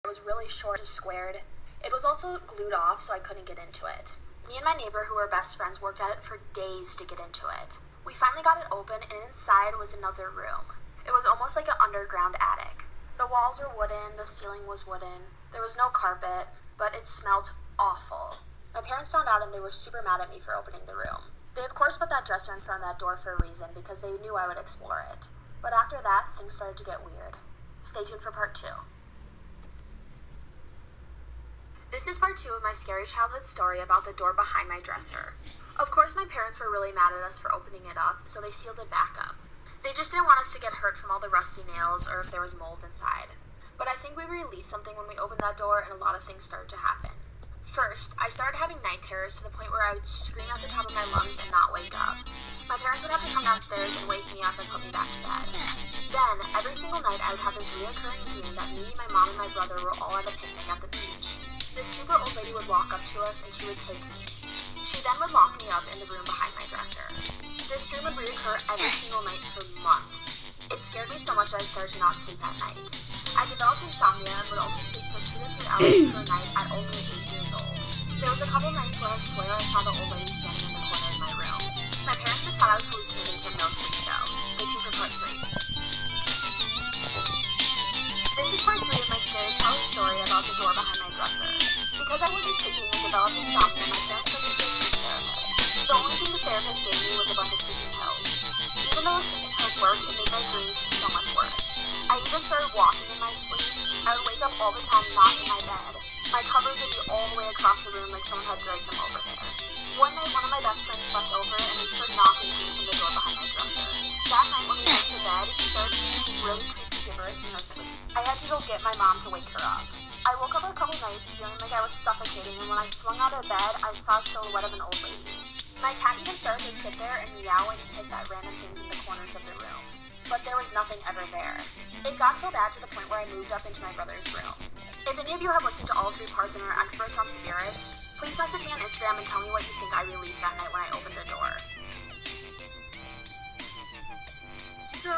It was really short and squared. It was also glued off, so I couldn't get into it. Me and my neighbor, who were best friends, worked at it for days to get into it. We finally got it open, and inside was another room. It was almost like an underground attic. The walls were wooden, the ceiling was wooden. There was no carpet, but it smelled awful. My parents found out and they were super mad at me for opening the room. They of course put that dresser in front of that door for a reason because they knew I would explore it. But after that, things started to get weird. Stay tuned for part 2. This is part 2 of my scary childhood story about the door behind my dresser. Of course, my parents were really mad at us for opening it up, so they sealed it back up. They just didn't want us to get hurt from all the rusty nails or if there was mold inside. But I think we released something when we opened that door and a lot of things started to happen. First, I started having night terrors to the point where I would scream at the top of my lungs and not wake up. My parents would have to come downstairs and wake me up and put me back to bed. Then, every single night I would have this reoccurring dream that me, my mom, and my brother were all at a picnic at the beach. This super old lady would walk up to us and she would take me. She then would lock me up in the room behind my dresser. This dream would reoccur every single night for months. It scared me so much that I started to not sleep at night. I developed insomnia and would only sleep for 2 to 3 hours per night at only 8 years old. There was a couple nights where I swear I saw the old lady standing in the corner of my room. My parents just thought I was hallucinating from no sleep though. Stay tuned for part 3. This is part 3 of my scary childhood story about the door behind my dresser. Because I wasn't sleeping and developed insomnia, my parents took me to a sleep therapist. The only thing the therapist gave me was a bunch of sleeping pills. Even though the sleeping pills worked, it made my dreams so much worse. I even started walking in my sleep. I would wake up all the time not in my bed. My covers would be all the way across the room like someone had dragged them over there. One night, one of my best friends slept over and we heard knocking coming from the door behind my dresser. That night when we went to bed, she started speaking really creepy gibberish in her sleep. I had to go get my mom to wake her up. I woke up a couple nights feeling like I was suffocating, and when I swung out of bed, I saw a silhouette of an old lady. My cat even started to sit there and meow and hiss at random things in the corners of the room. But there was nothing ever there. It got so bad to the point where I moved up into my brother's room. If any of you have listened to all 3 parts and are experts on spirits, please message me on Instagram and tell me what you think I released that night when I opened the door. So,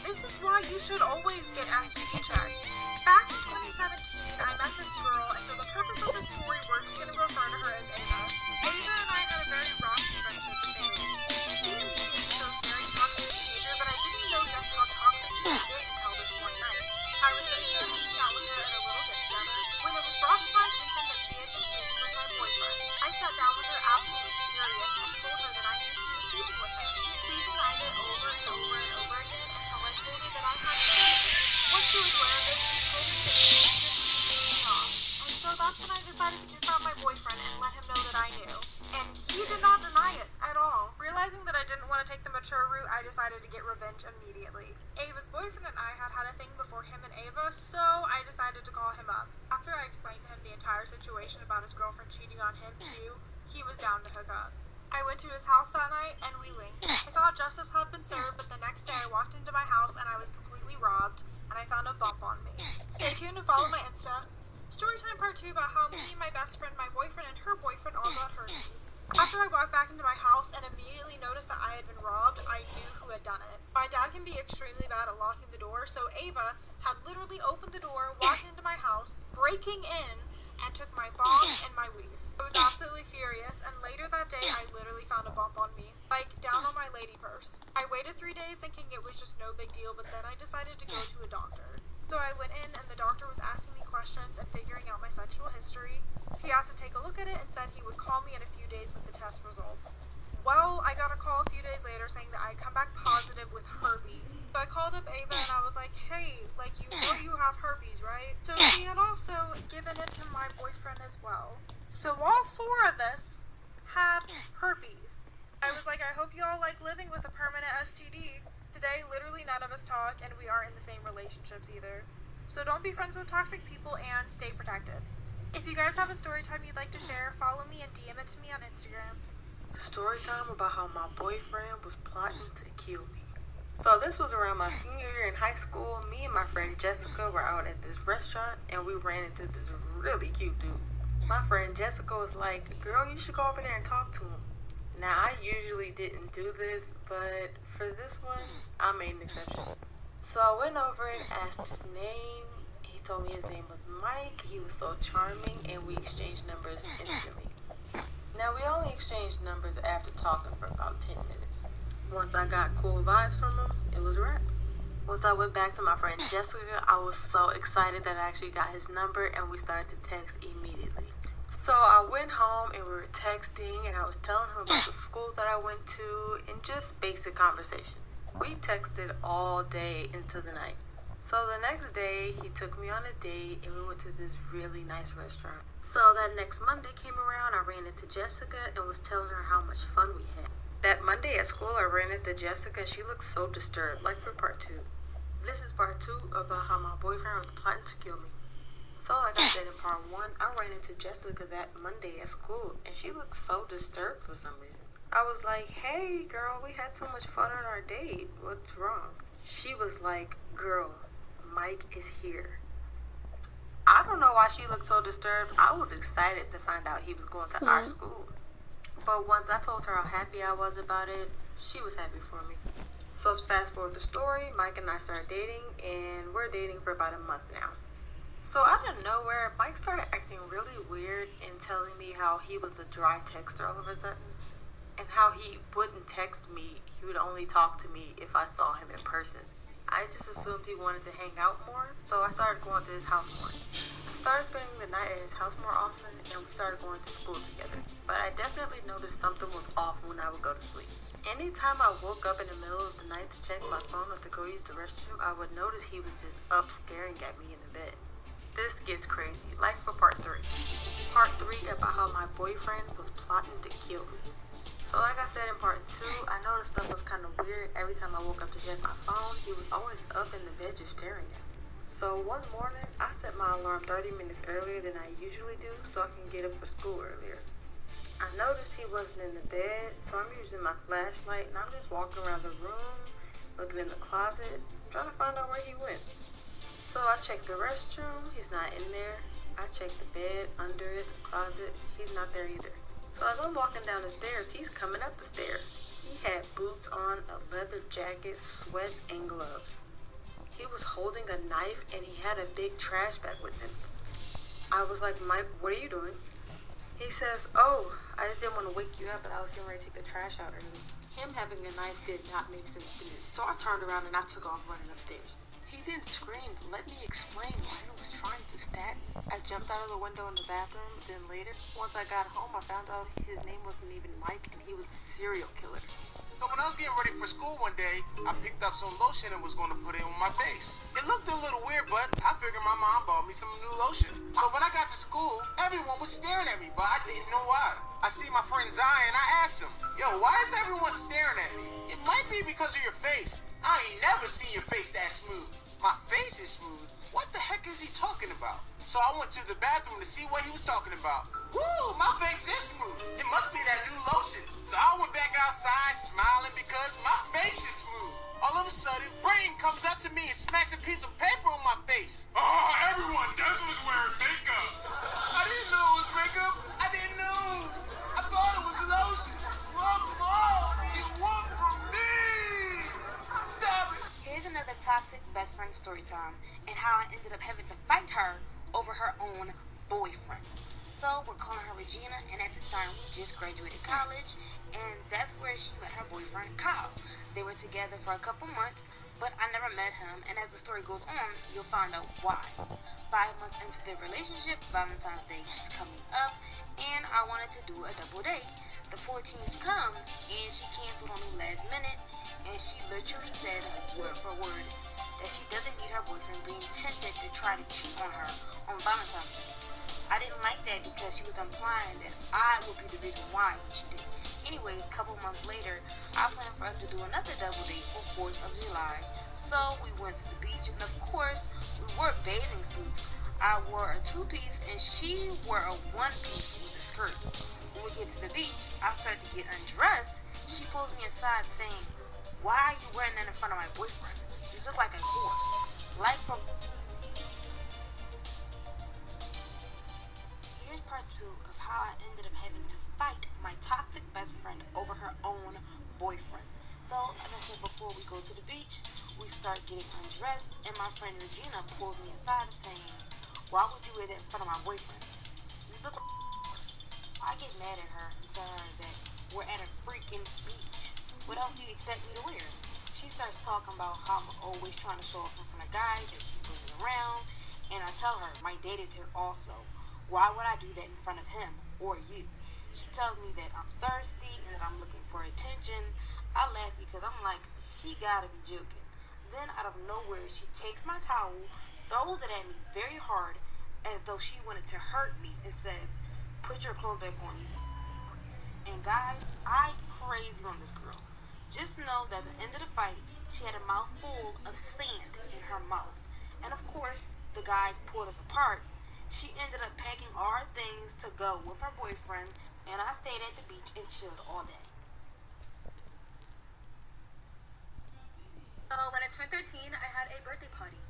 this is why you should always get STD checked. Back in 2017, I met this girl, and for the purpose of this story, we're just going to refer to her as Ava. Ava and I had a very rocky friendship to say the least. She engaged in some very toxic behavior, but I didn't know just how toxic she was until this one night. I was sitting there hanging out with her at a little get-together when it was brought to my attention that she had been sleeping with my boyfriend. I sat down with her absolutely furious and told her that I knew she was sleeping with him. She denied it over and over and over again until I told her that I had proof. Once she was aware of this, she told me that she was just off. And so that's when I decided to confront my boyfriend and let him know that I knew. And he did not deny it at all. Realizing that I didn't want to take the mature route, I decided to get revenge immediately. Ava's boyfriend and I had a thing before him and Ava, so I decided to call him up. After I explained to him the entire situation about his girlfriend cheating on him too, he was down to hook up. I went to his house that night and we linked. I thought justice had been served, but the next day I walked into my house and I was completely robbed and I found a bump on me. Stay tuned and follow my Insta. Storytime part 2 about how me and my best friend, my boyfriend, and her boyfriend all got herpes. After I walked back into my house and immediately noticed that I had been robbed, I knew who had done it. My dad can be extremely bad at locking the door, so Ava had literally opened the door, walked into my house, breaking in, and took my bong and my weed. I was absolutely furious, and later that day I literally found a bump on me, like down on my lady purse. I waited 3 days thinking it was just no big deal, but then I decided to go to a doctor. So I went in and the doctor was asking me questions and figuring out my sexual history. He asked to take a look at it and said he would call me in a few days with the test results. Well, I got a call a few days later saying that I'd come back positive with herpes. So I called up Ava and I was like, hey, like you know you have herpes, right? So she had also given it to my boyfriend as well. So all 4 of us had herpes. I was like, I hope you all like living with a permanent STD. Today, literally none of us talk, and we aren't in the same relationships either. So don't be friends with toxic people and stay protected. If you guys have a story time you'd like to share, follow me and DM it to me on Instagram. Story time about how my boyfriend was plotting to kill me. So this was around my senior year in high school. Me and my friend Jessica were out at this restaurant, and we ran into this really cute dude. My friend Jessica was like, girl, you should go over there and talk to him. Now, I usually didn't do this, but for this one, I made an exception. So I went over and asked his name. He told me his name was Mike. He was so charming, and we exchanged numbers instantly. Now, we only exchanged numbers after talking for about 10 minutes. Once I got cool vibes from him, it was a wrap. Once I went back to my friend Jessica, I was so excited that I actually got his number, and we started to text immediately. So I went home and we were texting, and I was telling him about the school that I went to and just basic conversation. We texted all day into the night. So the next day, he took me on a date and we went to this really nice restaurant. So that next Monday came around, I ran into Jessica and was telling her how much fun we had. That Monday at school, I ran into Jessica and she looked so disturbed, like for part 2. This is part 2 about how my boyfriend was plotting to kill me. So like I said in part 1, I ran into Jessica that Monday at school and she looked so disturbed for some reason. I was like, hey girl, we had so much fun on our date. What's wrong? She was like, girl, Mike is here. I don't know why she looked so disturbed. I was excited to find out he was going to our school. But once I told her how happy I was about it, she was happy for me. So to fast forward the story, Mike and I started dating, and we're dating for about a month now. So out of nowhere, Mike started acting really weird and telling me how he was a dry texter all of a sudden, and how he wouldn't text me. He would only talk to me if I saw him in person. I just assumed he wanted to hang out more, so I started going to his house more. I started spending the night at his house more often, and we started going to school together. But I definitely noticed something was off when I would go to sleep. Anytime I woke up in the middle of the night to check my phone or to go use the restroom, I would notice he was just up staring at me in the bed. This gets crazy, like for part 3. Part 3 about how my boyfriend was plotting to kill me. So like I said in part 2, I noticed stuff was kind of weird. Every time I woke up to check my phone, he was always up in the bed just staring at me. So one morning, I set my alarm 30 minutes earlier than I usually do so I can get up for school earlier. I noticed he wasn't in the bed, so I'm using my flashlight and I'm just walking around the room, looking in the closet, trying to find out where he went. So I checked the restroom, he's not in there. I checked the bed, under it, the closet, he's not there either. So as I'm walking down the stairs, he's coming up the stairs. He had boots on, a leather jacket, sweats, and gloves. He was holding a knife and he had a big trash bag with him. I was like, Mike, what are you doing? He says, oh, I just didn't want to wake you up, but I was getting ready to take the trash out early. Him having a knife did not make sense to me. So I turned around and I took off running upstairs. He then screamed, let me explain why he was trying to stab me. I jumped out of the window in the bathroom, then later, once I got home, I found out his name wasn't even Mike and he was a serial killer. So when I was getting ready for school one day, I picked up some lotion and was going to put it on my face. It looked a little weird, but I figured my mom bought me some new lotion. So when I got to school, everyone was staring at me, but I didn't know why. I see my friend Zion, I asked him, yo, why is everyone staring at me? It might be because of your face. I ain't never seen your face that smooth. My face is smooth. What the heck is he talking about? So I went to the bathroom to see what he was talking about. Woo, my face is smooth. It must be that new lotion. So I went back outside smiling because my face is smooth. All of a sudden, Brayden comes up to me and smacks a piece of paper on my face. Oh, everyone, Desmond was wearing makeup. I didn't know it was makeup. I didn't know. I thought it was lotion. What more do you want from me? Stop it. Here's another toxic best friend story time and how I ended up having to fight her over her own boyfriend. So we're calling her Regina, and at the time we just graduated college, and that's where she met her boyfriend Kyle. They were together for a couple months, but I never met him, and as the story goes on, you'll find out why. 5 months into their relationship, Valentine's Day is coming up, and I wanted to do a double date. The 14th comes, and she canceled on me last minute, and she literally said, word for word, that she doesn't need her boyfriend being tempted to try to cheat on her on Valentine's Day. I didn't like that because she was implying that I would be the reason why he cheated. Anyways, a couple months later, I planned for us to do another double date for 4th of July. So we went to the beach, and of course, we wore bathing suits. I wore a 2-piece, and she wore a 1-piece with a skirt. When we get to the beach, I start to get undressed. She pulls me aside saying, why are you wearing that in front of my boyfriend? You look like a whore. Like from... Here's part 2 of how I ended up having to fight my toxic best friend over her own boyfriend. So, like I said before, we go to the beach. we start getting undressed, and my friend Regina pulls me aside saying, "Why would you wear that in front of my boyfriend? You look like." I get mad at her and tell her that we're at a freaking beach. What else do you expect me to wear? She starts talking about how I'm always trying to show off in front of guys that she brings around, and I tell her my date is here also. Why would I do that in front of him or you? She tells me that I'm thirsty and that I'm looking for attention. I laugh because I'm like, she gotta be joking. Then out of nowhere, she takes my towel, throws it at me very hard as though she wanted to hurt me, and says, "Put your clothes back on you." And guys, I crazy on this girl. Just know that at the end of the fight, she had a mouthful of sand in her mouth. And of course, the guys pulled us apart. She ended up packing all her things to go with her boyfriend, and I stayed at the beach and chilled all day. When I turned 13, I had a birthday party. It